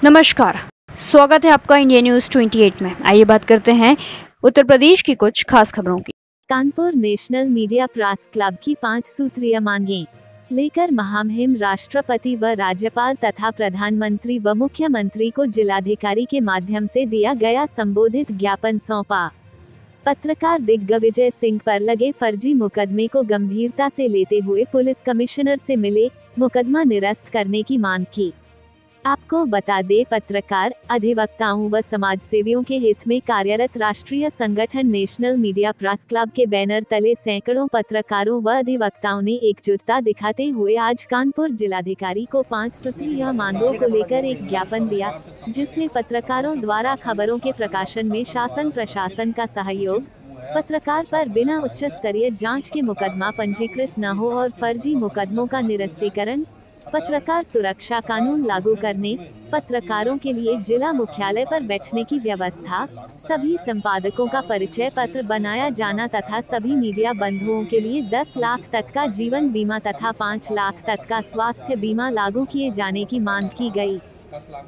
नमस्कार, स्वागत है आपका इंडिया न्यूज 28 में। आइए बात करते हैं उत्तर प्रदेश की कुछ खास खबरों की। Kanpur national media press club की 5 सूत्रीय मांगें लेकर महामहिम राष्ट्रपति व राज्यपाल तथा प्रधानमंत्री व मुख्यमंत्री को जिलाधिकारी के माध्यम से दिया गया संबोधित ज्ञापन सौंपा। पत्रकार दिग्विजय सिंह पर लगे फर्जी मुकदमे को गंभीरता से लेते हुए पुलिस कमिश्नर से मिले, मुकदमा निरस्त करने की मांग की। आपको बता दें, पत्रकार, अधिवक्ताओं व समाजसेवियों के हित में कार्यरत राष्ट्रीय संगठन नेशनल मीडिया प्रेस क्लब के बैनर तले सैकड़ों पत्रकारों व अधिवक्ताओं ने एकजुटता दिखाते हुए आज कानपुर जिलाधिकारी को 5 सूत्रीय मांगों को लेकर एक ज्ञापन दिया, जिसमें पत्रकारों द्वारा खबरों के प्रकाशन में शासन प्रशासन का सहयोग, पत्रकार पर बिना उच्च स्तरीय जांच के मुकदमा पंजीकृत न हो और फर्जी मुकदमों का निरस्तीकरण, पत्रकार सुरक्षा कानून लागू करने, पत्रकारों के लिए जिला मुख्यालय पर बैठने की व्यवस्था, सभी संपादकों का परिचय पत्र बनाया जाना तथा सभी मीडिया बंधुओं के लिए 10 लाख तक का जीवन बीमा तथा 5 लाख तक का स्वास्थ्य बीमा लागू किए जाने की मांग की गई।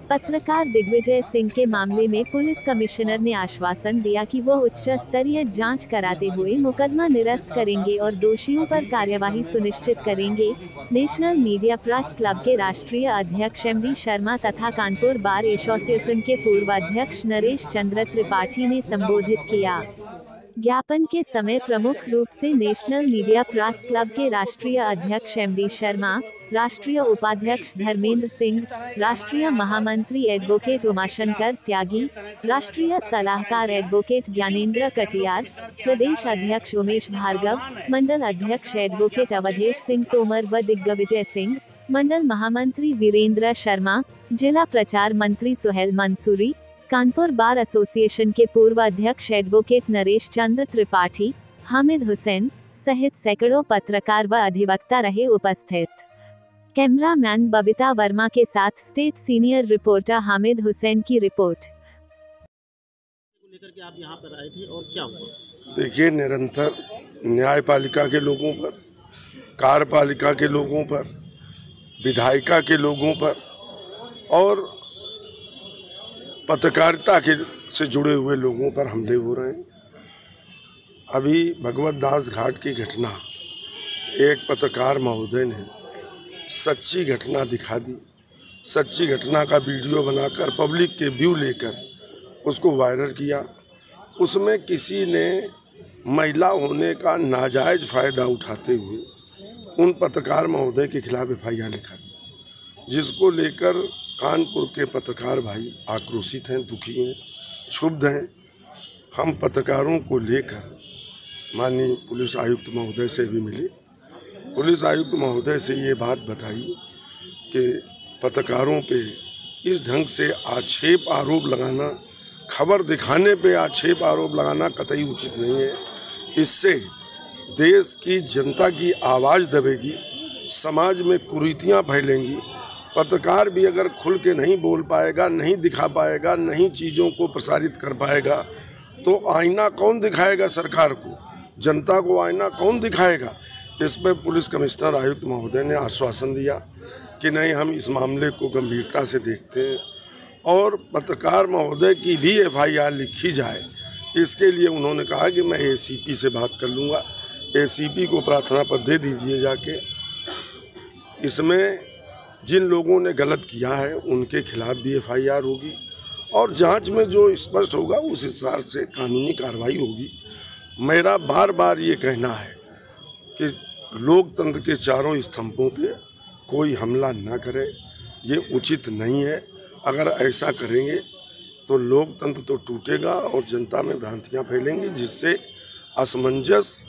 पत्रकार दिग्विजय सिंह के मामले में पुलिस कमिश्नर ने आश्वासन दिया कि वो उच्च स्तरीय जांच कराते हुए मुकदमा निरस्त करेंगे और दोषियों पर कार्यवाही सुनिश्चित करेंगे। नेशनल मीडिया प्रेस क्लब के राष्ट्रीय अध्यक्ष MD शर्मा तथा कानपुर बार एसोसिएशन के पूर्व अध्यक्ष नरेश चंद्र त्रिपाठी ने संबोधित किया। ज्ञापन के समय प्रमुख रूप से नेशनल मीडिया प्रेस क्लब के राष्ट्रीय अध्यक्ष MD शर्मा, राष्ट्रीय उपाध्यक्ष धर्मेंद्र सिंह, राष्ट्रीय महामंत्री एडवोकेट उमाशंकर त्यागी, राष्ट्रीय सलाहकार एडवोकेट ज्ञानेंद्र कटियार, प्रदेश अध्यक्ष उमेश भार्गव, मंडल अध्यक्ष एडवोकेट अवधेश सिंह तोमर व दिग्विजय सिंह, मंडल महामंत्री वीरेंद्र शर्मा, जिला प्रचार मंत्री सुहेल मंसूरी, कानपुर बार एसोसिएशन के पूर्व अध्यक्ष एडवोकेट नरेश चंद्र त्रिपाठी, हामिद हुसैन सहित सैकड़ों पत्रकार व अधिवक्ता रहे उपस्थित। कैमरामैन बबीता वर्मा के साथ state senior reporter Hamid Hussain की रिपोर्ट। लेकर के आप यहाँ पर आए थे और क्या हुआ? देखिए, निरंतर न्यायपालिका के लोगों पर, कार्यपालिका के लोगों पर, विधायिका के लोगों पर और पत्रकारिता के से जुड़े हुए लोगों पर हमले हो रहे हैं। अभी भगवत दास घाट की घटना, एक पत्रकार महोदय ने सच्ची घटना दिखा दी, सच्ची घटना का वीडियो बनाकर पब्लिक के व्यू लेकर उसको वायरल किया। उसमें किसी ने महिला होने का नाजायज़ फ़ायदा उठाते हुए उन पत्रकार महोदय के खिलाफ FIR लिखा दी, जिसको लेकर कानपुर के पत्रकार भाई आक्रोशित हैं, दुखी हैं, क्षुब्ध हैं। हम पत्रकारों को लेकर माननीय पुलिस आयुक्त महोदय से भी मिले। पुलिस आयुक्त महोदय से ये बात बताई कि पत्रकारों पे इस ढंग से आक्षेप आरोप लगाना, खबर दिखाने पे आक्षेप आरोप लगाना कतई उचित नहीं है। इससे देश की जनता की आवाज़ दबेगी, समाज में कुरीतियाँ फैलेंगी। पत्रकार भी अगर खुल के नहीं बोल पाएगा, नहीं दिखा पाएगा, नहीं चीज़ों को प्रसारित कर पाएगा, तो आईना कौन दिखाएगा सरकार को? जनता को आईना कौन दिखाएगा? इस पर पुलिस कमिश्नर आयुक्त महोदय ने आश्वासन दिया कि नहीं, हम इस मामले को गंभीरता से देखते हैं और पत्रकार महोदय की भी FIR लिखी जाए। इसके लिए उन्होंने कहा कि मैं ACP से बात कर लूँगा, ACP को प्रार्थना पत्र दे दीजिए जाके। इसमें जिन लोगों ने गलत किया है उनके खिलाफ भी FIR होगी और जांच में जो स्पष्ट होगा उस हिसाब से कानूनी कार्रवाई होगी। मेरा बार बार ये कहना है कि लोकतंत्र के चारों स्तंभों पे कोई हमला न करे, ये उचित नहीं है। अगर ऐसा करेंगे तो लोकतंत्र तो टूटेगा और जनता में भ्रांतियाँ फैलेंगी, जिससे असमंजस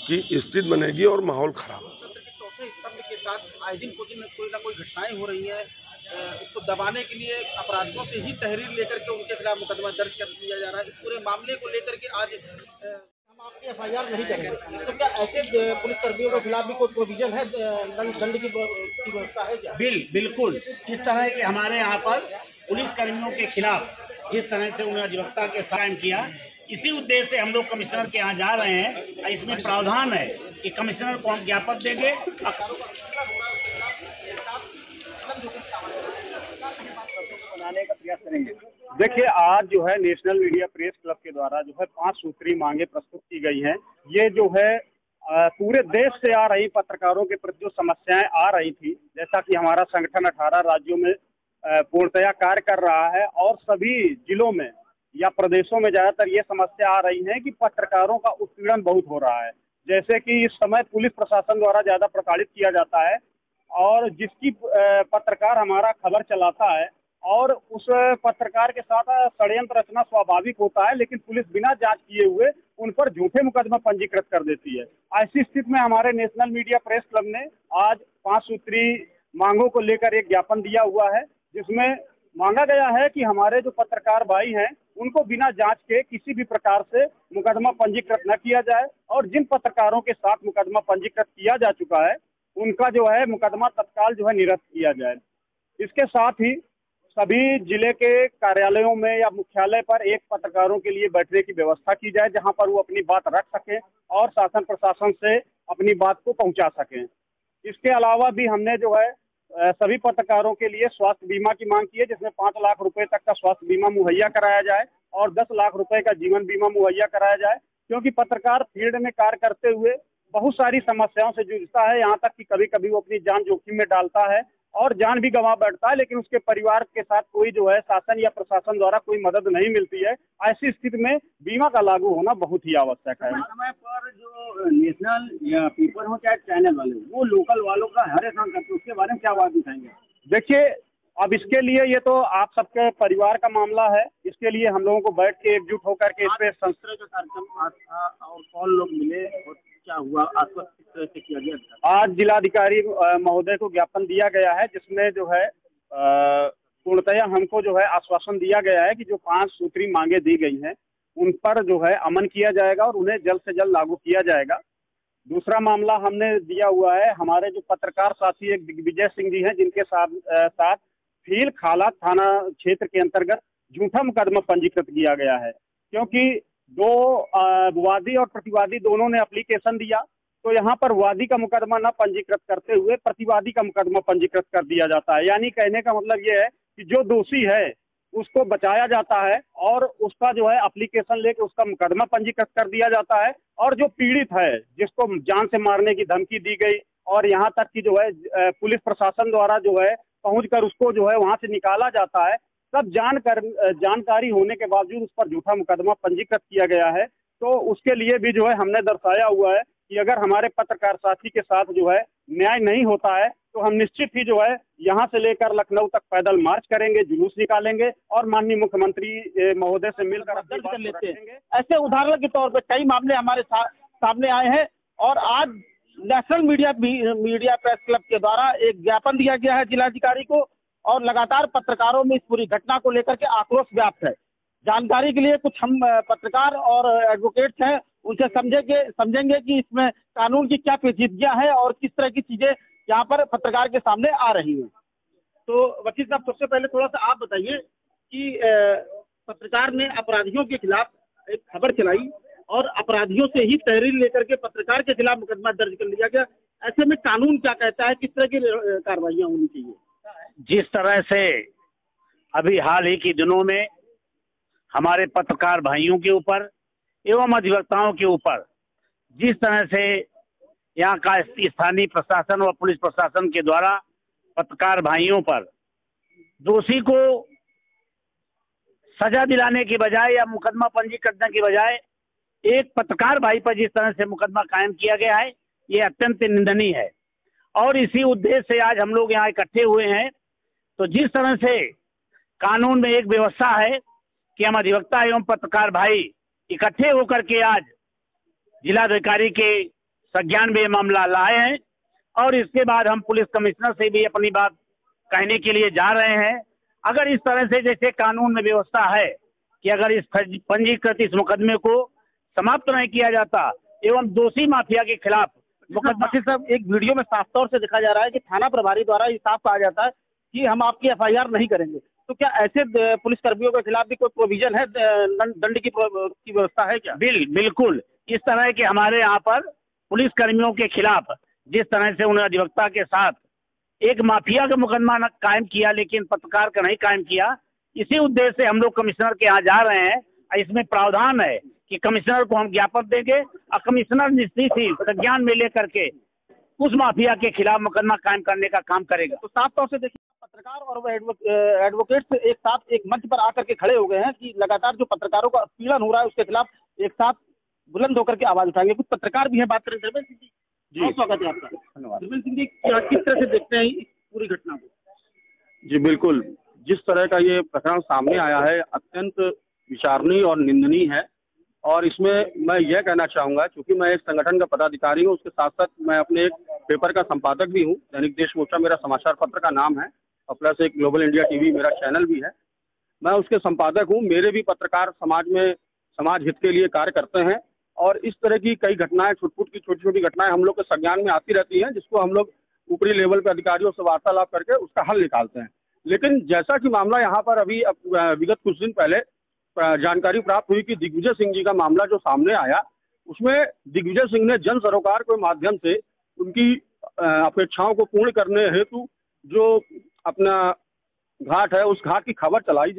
की स्थिति बनेगी और माहौल खराब। चौथे स्तंभ के साथ आए दिन कोई ना कोई घटनाएं हो रही हैं, उसको दबाने के लिए अपराधियों से ही तहरीर लेकर के उनके खिलाफ मुकदमा दर्ज कर दिया जा रहा है। इस पूरे मामले को लेकर के आज हम आपकी FIR नहीं करेंगे, तो क्या ऐसे पुलिसकर्मियों के खिलाफ भी कोई प्रोविजन है, दंड की व्यवस्था है क्या? बिल्कुल। इस तरह के हमारे यहाँ पर पुलिसकर्मियों के खिलाफ जिस तरह से उन्होंने अधिवक्ता के कायम किया, इसी उद्देश्य से हम लोग कमिश्नर के यहाँ जा रहे हैं। इसमें प्रावधान है कि कमिश्नर को हम ज्ञापन देंगे। बनाने का प्रयास करेंगे। देखिए, आज जो है नेशनल मीडिया प्रेस क्लब के द्वारा जो है 5 सूत्री मांगे प्रस्तुत की गई हैं। ये जो है पूरे देश से आ रही पत्रकारों के प्रति जो समस्याएं आ रही थी, जैसा कि हमारा संगठन 18 राज्यों में पूर्णतया कार्य कर रहा है और सभी जिलों में या प्रदेशों में ज्यादातर ये समस्या आ रही है कि पत्रकारों का उत्पीड़न बहुत हो रहा है। जैसे कि इस समय पुलिस प्रशासन द्वारा ज्यादा प्रताड़ित किया जाता है और जिसकी पत्रकार हमारा खबर चलाता है और उस पत्रकार के साथ षड्यंत्र रचना स्वाभाविक होता है, लेकिन पुलिस बिना जांच किए हुए उन पर झूठे मुकदमा पंजीकृत कर देती है। ऐसी स्थिति में हमारे नेशनल मीडिया प्रेस क्लब ने आज 5 सूत्री मांगों को लेकर एक ज्ञापन दिया हुआ है, जिसमें मांगा गया है कि हमारे जो पत्रकार भाई हैं उनको बिना जांच के किसी भी प्रकार से मुकदमा पंजीकृत न किया जाए और जिन पत्रकारों के साथ मुकदमा पंजीकृत किया जा चुका है उनका जो है मुकदमा तत्काल जो है निरस्त किया जाए। इसके साथ ही सभी जिले के कार्यालयों में या मुख्यालय पर एक पत्रकारों के लिए बैठने की व्यवस्था की जाए, जहां पर वो अपनी बात रख सकें और शासन प्रशासन से अपनी बात को पहुंचा सकें। इसके अलावा भी हमने जो है सभी पत्रकारों के लिए स्वास्थ्य बीमा की मांग की है, जिसमें 5 लाख रुपए तक का स्वास्थ्य बीमा मुहैया कराया जाए और 10 लाख रुपए का जीवन बीमा मुहैया कराया जाए, क्योंकि पत्रकार फील्ड में कार्य करते हुए बहुत सारी समस्याओं से जूझता है, यहाँ तक कि कभी कभी वो अपनी जान जोखिम में डालता है और जान भी गंवा बैठता है, लेकिन उसके परिवार के साथ कोई जो है शासन या प्रशासन द्वारा कोई मदद नहीं मिलती है। ऐसी स्थिति में बीमा का लागू होना बहुत ही आवश्यक है। समय पर जो नेशनल या पेपर हो चाहे चैनल वाले वो लोकल वालों का हरेसान करते, उसके बारे में क्या बात दिखाएंगे? देखिए, अब इसके लिए ये तो आप सबके परिवार का मामला है, इसके लिए हम लोगों को बैठ के एकजुट होकर के इस पे संस्था का कार्यक्रम और कौन लोग मिले और क्या हुआ, आश्वस्त किस तरह से किया गया? आज जिलाधिकारी महोदय को ज्ञापन दिया गया है, जिसमें जो है पूर्णतया हमको जो है आश्वासन दिया गया है कि जो 5 सूत्री मांगे दी गई हैं उन पर जो है अमन किया जाएगा और उन्हें जल्द से जल्द लागू किया जाएगा। दूसरा मामला हमने दिया हुआ है, हमारे जो पत्रकार साथी एक दिग्विजय सिंह जी हैं, जिनके साथ फील खाला थाना क्षेत्र के अंतर्गत झूठा मुकदमा पंजीकृत किया गया है, क्योंकि दो वादी और प्रतिवादी दोनों ने एप्लीकेशन दिया, तो यहाँ पर वादी का मुकदमा न पंजीकृत करते हुए प्रतिवादी का मुकदमा पंजीकृत कर दिया जाता है। यानी कहने का मतलब ये है कि जो दोषी है उसको बचाया जाता है और उसका जो है एप्लीकेशन लेके उसका मुकदमा पंजीकृत कर दिया जाता है, और जो पीड़ित है जिसको जान से मारने की धमकी दी गई और यहाँ तक कि जो है पुलिस प्रशासन द्वारा जो है पहुंचकर उसको जो है वहां से निकाला जाता है, सब जानकारी होने के बावजूद उस पर झूठा मुकदमा पंजीकृत किया गया है। तो उसके लिए भी जो है हमने दर्शाया हुआ है कि अगर हमारे पत्रकार साथी के साथ जो है न्याय नहीं होता है तो हम निश्चित ही जो है यहाँ से लेकर लखनऊ तक पैदल मार्च करेंगे, जुलूस निकालेंगे और माननीय मुख्यमंत्री महोदय से मिलकर दर्ज कर लेते हैं। ऐसे उदाहरण के तौर पर कई मामले हमारे सामने आए हैं और आज नेशनल मीडिया प्रेस क्लब के द्वारा एक ज्ञापन दिया गया है जिलाधिकारी को और लगातार पत्रकारों में इस पूरी घटना को लेकर के आक्रोश व्याप्त है। जानकारी के लिए कुछ हम पत्रकार और एडवोकेट्स हैं, उनसे समझेंगे कि इसमें कानून की क्या पेचीदगियां हैं और किस तरह की चीजें यहाँ पर पत्रकार के सामने आ रही हैं। तो वकील साहब, सबसे पहले थोड़ा सा आप बताइए कि पत्रकार ने अपराधियों के खिलाफ एक खबर चलाई और अपराधियों से ही तहरीर लेकर के पत्रकार के खिलाफ मुकदमा दर्ज कर लिया गया। ऐसे में कानून क्या कहता है, किस तरह की कार्रवाइयां होनी चाहिए? जिस तरह से अभी हाल ही के दिनों में हमारे पत्रकार भाइयों के ऊपर एवं अधिवक्ताओं के ऊपर जिस तरह से यहाँ का स्थानीय प्रशासन और पुलिस प्रशासन के द्वारा पत्रकार भाइयों पर दोषी को सजा दिलाने की बजाय या मुकदमा पंजीकृत करने की बजाय एक पत्रकार भाई पर जिस तरह से मुकदमा कायम किया गया है, ये अत्यंत निंदनीय है। और इसी उद्देश्य से आज हम लोग यहाँ इकट्ठे हुए हैं। तो जिस तरह से कानून में एक व्यवस्था है कि हम अधिवक्ता एवं पत्रकार भाई इकट्ठे होकर के आज जिलाधिकारी के संज्ञान में मामला लाए हैं और इसके बाद हम पुलिस कमिश्नर से भी अपनी बात कहने के लिए जा रहे हैं। अगर इस तरह से जैसे कानून में व्यवस्था है कि अगर इस पंजीकृत इस मुकदमे को समाप्त नहीं किया जाता एवं दोषी माफिया के खिलाफ मुकदमा साहब, एक वीडियो में साफ तौर से दिखा जा रहा है कि थाना प्रभारी द्वारा ये साफ कहा जाता है कि हम आपकी एफआईआर नहीं करेंगे, तो क्या ऐसे पुलिस कर्मियों के खिलाफ भी कोई प्रोविजन है, दंड की व्यवस्था है क्या? बिल्कुल इस तरह के हमारे यहाँ पर पुलिस कर्मियों के खिलाफ जिस तरह से उन्हें अधिवक्ता के साथ एक माफिया का मुकदमा कायम किया, लेकिन पत्रकार का नहीं कायम किया। इसी उद्देश्य से हम लोग कमिश्नर के यहाँ जा रहे हैं। इसमें प्रावधान है कि कमिश्नर को हम ज्ञापन देंगे और कमिश्नर निश्चित ही संज्ञान में लेकर के उस माफिया के खिलाफ मुकदमा कायम करने का काम करेगा। तो साफ तौर से देखिए, पत्रकार और एडवोकेट्स एक साथ एक मंच पर आकर के खड़े हो गए हैं कि लगातार जो पत्रकारों का पीड़न हो रहा है उसके खिलाफ एक साथ बुलंद होकर के आवाज उठाएंगे। कुछ पत्रकार भी हैं, बात करें। धर्मेंद्र सिंह जी, बहुत स्वागत है आपका। धन्यवाद। धर्मेंद्र सिंह जी, किस तरह से देखते हैं इस पूरी घटना को? जी बिल्कुल, जिस तरह का ये प्रकरण सामने आया है अत्यंत विचारणीय और निंदनीय है। और इसमें मैं यह कहना चाहूँगा, क्योंकि मैं एक संगठन का पदाधिकारी हूँ, उसके साथ साथ मैं अपने एक पेपर का संपादक भी हूँ। दैनिक देश मोर्चा मेरा समाचार पत्र का नाम है और प्लस एक ग्लोबल इंडिया टीवी मेरा चैनल भी है। मैं उसके संपादक हूँ। मेरे भी पत्रकार समाज में समाज हित के लिए कार्य करते हैं और इस तरह की कई घटनाएं, छुटपुट की छोटी छोटी घटनाएं हम लोग के संज्ञान में आती रहती हैं, जिसको हम लोग ऊपरी लेवल पे अधिकारियों से वार्तालाप करके उसका हल निकालते हैं। लेकिन जैसा कि मामला यहाँ पर अभी विगत कुछ दिन पहले जानकारी प्राप्त हुई कि दिग्विजय सिंह जी का मामला जो सामने आया, उसमें दिग्विजय सिंह ने जन सरोकार के माध्यम से उनकी अपेक्षाओं को पूर्ण करने हेतु जो अपना घाट है उस घाट की खबर चलाई।